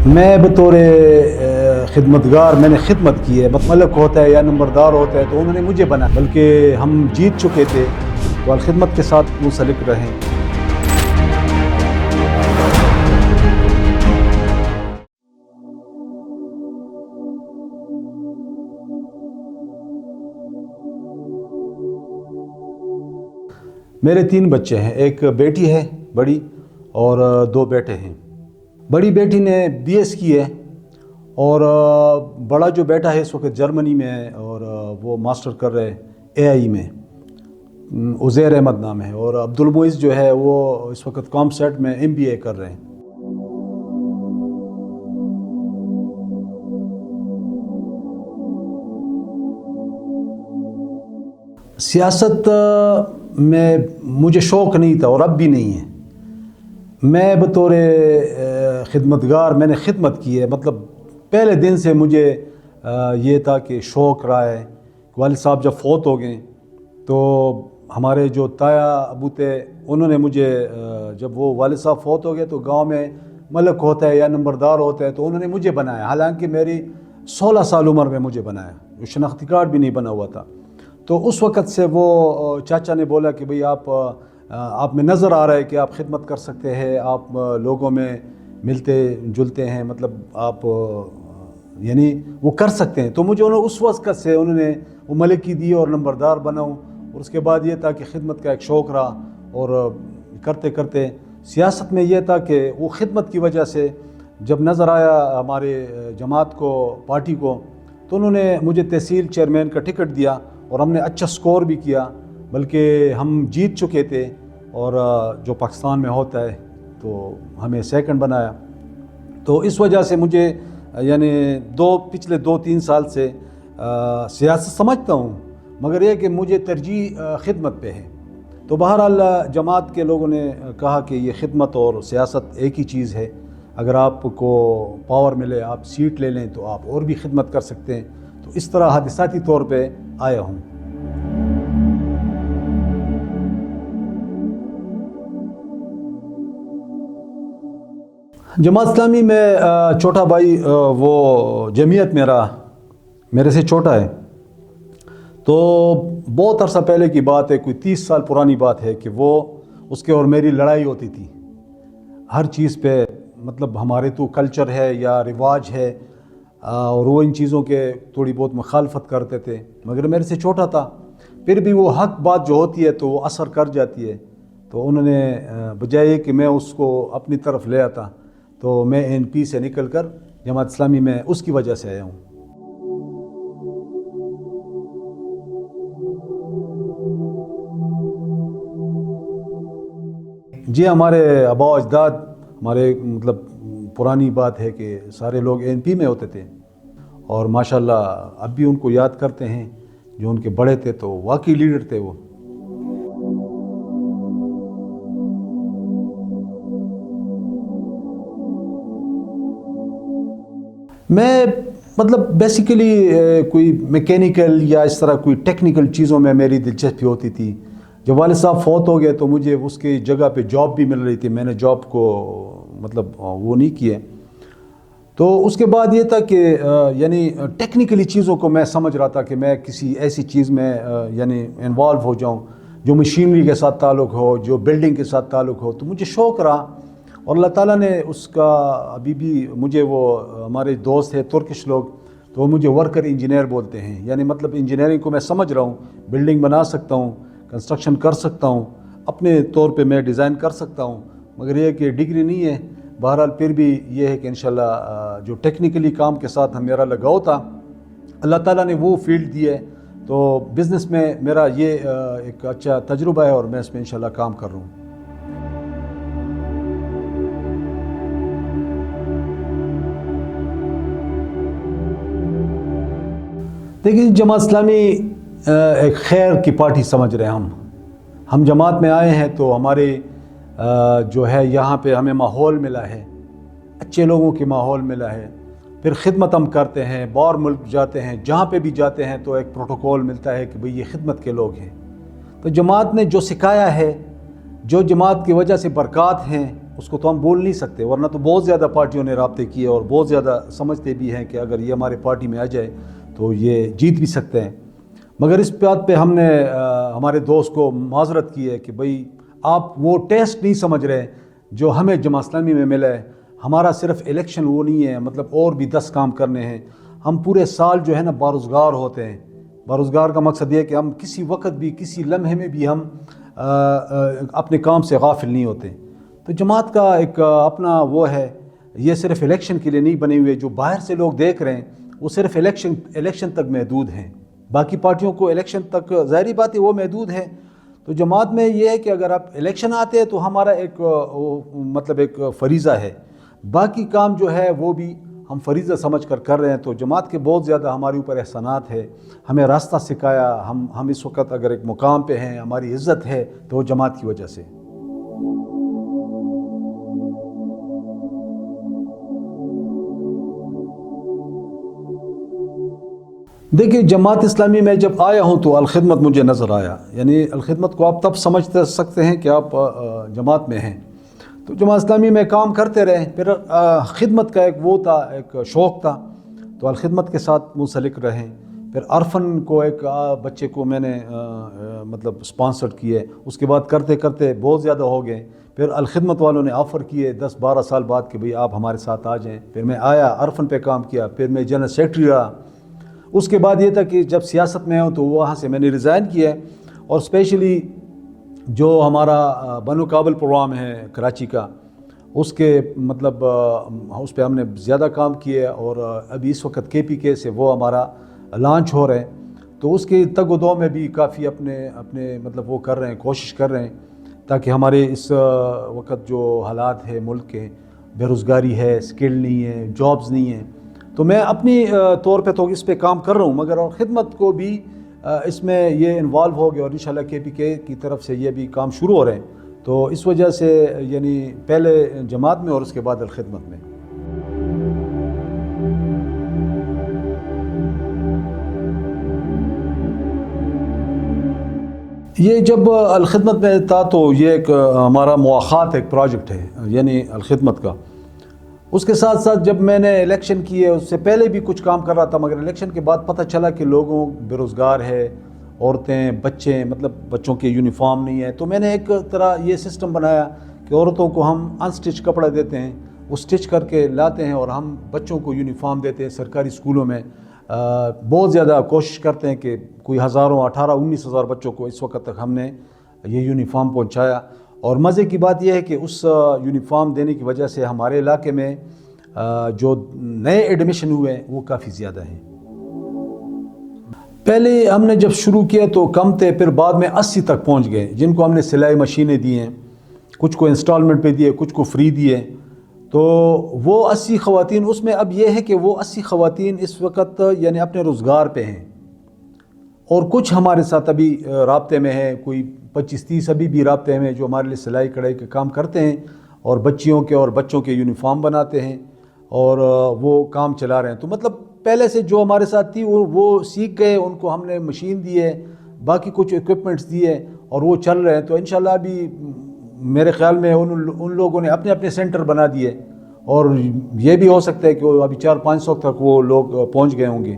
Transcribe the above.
میں بطور خدمتگار میں نے خدمت کی ہے. ملک ہوتا ہے یا نمبردار ہوتا ہے تو انہوں نے مجھے بنا، بلکہ ہم جیت چکے تھے تو الخدمت کے ساتھ منسلک رہیں. میرے 3 بچے ہیں، ایک بیٹی ہے بڑی اور 2 بیٹے ہیں. بڑی بیٹی نے BS کی ہے اور بڑا جو بیٹا ہے اس وقت جرمنی میں ہے اور وہ ماسٹر کر رہے AIE میں. عزیر احمد نام ہے. اور عبد المعز جو ہے وہ اس وقت کامسیٹ میں MBA کر رہے ہیں. سیاست میں مجھے شوق نہیں تھا اور اب بھی نہیں ہے. میں بطور خدمتگار میں نے خدمت کی ہے. مطلب پہلے دن سے مجھے یہ تھا کہ شوق رہا ہے. والد صاحب جب فوت ہو گئے تو ہمارے جو تایا ابو تھے انہوں نے مجھے جب وہ والد صاحب فوت ہو گئے تو گاؤں میں ملک ہوتا ہے یا نمبردار ہوتا ہے تو انہوں نے مجھے بنایا، حالانکہ میری 16 سال عمر میں مجھے بنایا، شناختی کارڈ بھی نہیں بنا ہوا تھا. تو اس وقت سے وہ چاچا نے بولا کہ بھئی آپ میں نظر آ رہا ہے کہ آپ خدمت کر سکتے ہیں، آپ لوگوں میں ملتے جلتے ہیں، مطلب آپ یعنی وہ کر سکتے ہیں. تو مجھے اس وقت سے انہوں نے وہ ملک کی دی اور نمبردار بناؤں. اور اس کے بعد یہ تھا کہ خدمت کا ایک شوق رہا اور کرتے کرتے سیاست میں یہ تھا کہ وہ خدمت کی وجہ سے جب نظر آیا ہمارے جماعت کو، پارٹی کو، تو انہوں نے مجھے تحصیل چیئرمین کا ٹکٹ دیا اور ہم نے اچھا سکور بھی کیا، بلکہ ہم جیت چکے تھے. اور جو پاکستان میں ہوتا ہے تو ہمیں سیکنڈ بنایا. تو اس وجہ سے مجھے یعنی پچھلے 2-3 سال سے سیاست سمجھتا ہوں، مگر یہ کہ مجھے ترجیح خدمت پہ ہے. تو بہرحال جماعت کے لوگوں نے کہا کہ یہ خدمت اور سیاست ایک ہی چیز ہے، اگر آپ کو پاور ملے، آپ سیٹ لے لیں تو آپ اور بھی خدمت کر سکتے ہیں. تو اس طرح حادثاتی طور پہ آیا ہوں. جماعت اسلامی میں چھوٹا بھائی وہ جمعیت میں رہا، میرے سے چھوٹا ہے. تو بہت عرصہ پہلے کی بات ہے، کوئی 30 سال پرانی بات ہے کہ وہ اس کے اور میری لڑائی ہوتی تھی ہر چیز پہ. مطلب ہمارے تو کلچر ہے یا رواج ہے اور وہ ان چیزوں کے تھوڑی بہت مخالفت کرتے تھے، مگر میرے سے چھوٹا تھا. پھر بھی وہ حق بات جو ہوتی ہے تو وہ اثر کر جاتی ہے. تو انہوں نے بجائے کہ میں اس کو اپنی طرف لے آتا تو میں NP سے نکل کر جماعت اسلامی میں اس کی وجہ سے آیا ہوں. جی ہمارے آباء و اجداد، ہمارے مطلب پرانی بات ہے کہ سارے لوگ NP میں ہوتے تھے اور ماشاءاللہ اب بھی ان کو یاد کرتے ہیں. جو ان کے بڑے تھے تو واقعی لیڈر تھے وہ. میں مطلب بیسیکلی کوئی میکینیکل یا اس طرح کوئی ٹیکنیکل چیزوں میں میری دلچسپی ہوتی تھی. جب والد صاحب فوت ہو گئے تو مجھے اس کی جگہ پہ جاب بھی مل رہی تھی، میں نے جاب کو مطلب وہ نہیں کیے. تو اس کے بعد یہ تھا کہ یعنی ٹیکنیکلی چیزوں کو میں سمجھ رہا تھا کہ میں کسی ایسی چیز میں یعنی انوالو ہو جاؤں جو مشینری کے ساتھ تعلق ہو، جو بلڈنگ کے ساتھ تعلق ہو. تو مجھے شوق رہا اور اللہ تعالیٰ نے اس کا ابھی بھی مجھے وہ ہمارے دوست ہیں ترکش لوگ تو وہ مجھے ورکر انجینئر بولتے ہیں. یعنی مطلب انجینئرنگ کو میں سمجھ رہا ہوں، بلڈنگ بنا سکتا ہوں، کنسٹرکشن کر سکتا ہوں، اپنے طور پہ میں ڈیزائن کر سکتا ہوں، مگر یہ کہ ڈگری نہیں ہے. بہرحال پھر بھی یہ ہے کہ انشاءاللہ جو ٹیکنیکلی کام کے ساتھ میرا لگاؤ تھا اللہ تعالیٰ نے وہ فیلڈ دی ہے. تو بزنس میں میرا یہ ایک اچھا تجربہ ہے اور میں اس میں انشاءاللہ کام کر رہا ہوں. دیکھیے جماعت اسلامی ایک خیر کی پارٹی سمجھ رہے ہیں. ہم جماعت میں آئے ہیں تو ہمارے جو ہے یہاں پہ ہمیں ماحول ملا ہے، اچھے لوگوں کی ماحول ملا ہے. پھر خدمت ہم کرتے ہیں، باہر ملک جاتے ہیں، جہاں پہ بھی جاتے ہیں تو ایک پروٹوکول ملتا ہے کہ بھئی یہ خدمت کے لوگ ہیں. تو جماعت نے جو سکھایا ہے، جو جماعت کی وجہ سے برکات ہیں اس کو تو ہم بول نہیں سکتے، ورنہ تو بہت زیادہ پارٹیوں نے رابطے کیے اور بہت زیادہ سمجھتے بھی ہیں کہ اگر یہ ہمارے پارٹی میں آ جائے تو یہ جیت بھی سکتے ہیں۔ مگر اس بات پہ ہم نے ہمارے دوست کو معذرت کی ہے کہ بھئی آپ وہ ٹیسٹ نہیں سمجھ رہے جو ہمیں جماعت اسلامی میں ملا ہے۔ ہمارا صرف الیکشن وہ نہیں ہے، مطلب اور بھی 10 کام کرنے ہیں۔ ہم پورے سال جو ہے نا باروزگار ہوتے ہیں۔ باروزگار کا مقصد یہ ہے کہ ہم کسی وقت بھی کسی لمحے میں بھی ہم اپنے کام سے غافل نہیں ہوتے۔ تو جماعت کا ایک اپنا وہ ہے، یہ صرف الیکشن کے لیے نہیں بنے ہوئے۔ جو باہر سے لوگ دیکھ رہے ہیں وہ صرف الیکشن تک محدود ہیں، باقی پارٹیوں کو الیکشن تک ظاہری بات ہے وہ محدود ہے۔ تو جماعت میں یہ ہے کہ اگر آپ الیکشن آتے ہیں تو ہمارا ایک مطلب ایک فریضہ ہے، باقی کام جو ہے وہ بھی ہم فریضہ سمجھ کر رہے ہیں۔ تو جماعت کے بہت زیادہ ہمارے اوپر احسانات ہے، ہمیں راستہ سکھایا۔ ہم اس وقت اگر ایک مقام پہ ہیں، ہماری عزت ہے تو وہ جماعت کی وجہ سے۔ دیکھیے جماعت اسلامی میں جب آیا ہوں تو الخدمت مجھے نظر آیا، یعنی الخدمت کو آپ تب سمجھ سکتے ہیں کہ آپ جماعت میں ہیں۔ تو جماعت اسلامی میں کام کرتے رہے، پھر خدمت کا ایک وہ تھا، ایک شوق تھا، تو الخدمت کے ساتھ منسلک رہے۔ پھر عرفن کو ایک بچے کو میں نے مطلب اسپانسر کیے، اس کے بعد کرتے کرتے بہت زیادہ ہو گئے۔ پھر الخدمت والوں نے آفر کیے 10-12 سال بعد کہ بھئی آپ ہمارے ساتھ آ جائیں۔ پھر میں آیا، عرفن پہ کام کیا، پھر میں جنرل سیکرٹری رہا۔ اس کے بعد یہ تھا کہ جب سیاست میں ہوں تو وہاں سے میں نے ریزائن کیا، اور اسپیشلی جو ہمارا بنو کابل پروگرام ہے کراچی کا، اس کے مطلب اس پہ ہم نے زیادہ کام کیے، اور ابھی اس وقت KPK سے وہ ہمارا لانچ ہو رہے ہیں، تو اس کے تگ و دو میں بھی کافی اپنے مطلب وہ کر رہے ہیں، کوشش کر رہے ہیں تاکہ ہمارے اس وقت جو حالات ہے ملک کے، بے روزگاری ہے، سکل نہیں ہے، جابز نہیں ہیں، تو میں اپنی طور پہ تو اس پہ کام کر رہا ہوں، مگر اور خدمت کو بھی اس میں یہ انوالو ہو گیا، اور انشاءاللہ KPK کی طرف سے یہ بھی کام شروع ہو رہے ہیں۔ تو اس وجہ سے یعنی پہلے جماعت میں اور اس کے بعد الخدمت میں۔ یہ جب الخدمت میں تھا تو یہ ایک ہمارا مواخات ایک پروجیکٹ ہے، یعنی الخدمت کا۔ اس کے ساتھ ساتھ جب میں نے الیکشن کیے، اس سے پہلے بھی کچھ کام کر رہا تھا، مگر الیکشن کے بعد پتہ چلا کہ لوگوں بے روزگار ہے، عورتیں، بچے، مطلب بچوں کے یونیفارم نہیں ہے۔ تو میں نے ایک طرح یہ سسٹم بنایا کہ عورتوں کو ہم انسٹچ کپڑا دیتے ہیں، وہ سٹچ کر کے لاتے ہیں، اور ہم بچوں کو یونیفارم دیتے ہیں سرکاری اسکولوں میں۔ بہت زیادہ کوشش کرتے ہیں کہ کوئی ہزاروں 18-19 ہزار بچوں کو اس وقت تک ہم نے یہ یونیفارم پہنچایا۔ اور مزے کی بات یہ ہے کہ اس یونیفارم دینے کی وجہ سے ہمارے علاقے میں جو نئے ایڈمیشن ہوئے ہیں وہ کافی زیادہ ہیں۔ پہلے ہم نے جب شروع کیا تو کم تھے، پھر بعد میں 80 تک پہنچ گئے، جن کو ہم نے سلائی مشینیں دی ہیں، کچھ کو انسٹالمنٹ پہ دیے، کچھ کو فری دیے۔ تو وہ 80 خواتین، اس میں اب یہ ہے کہ وہ 80 خواتین اس وقت یعنی اپنے روزگار پہ ہیں، اور کچھ ہمارے ساتھ ابھی رابطے میں ہیں، کوئی 25-30 ابھی بھی رابطے میں جو ہمارے لیے سلائی کڑھائی کے کام کرتے ہیں، اور بچیوں کے اور بچوں کے یونیفارم بناتے ہیں، اور وہ کام چلا رہے ہیں۔ تو مطلب پہلے سے جو ہمارے ساتھ تھی وہ سیکھ گئے، ان کو ہم نے مشین دی ہے، باقی کچھ ایکوپمنٹس دیے، اور وہ چل رہے ہیں۔ تو انشاءاللہ ابھی میرے خیال میں ان لوگوں نے اپنے اپنے سینٹر بنا دیے، اور یہ بھی ہو سکتا ہے کہ ابھی 400-500 تک وہ لوگ پہنچ گئے ہوں گے۔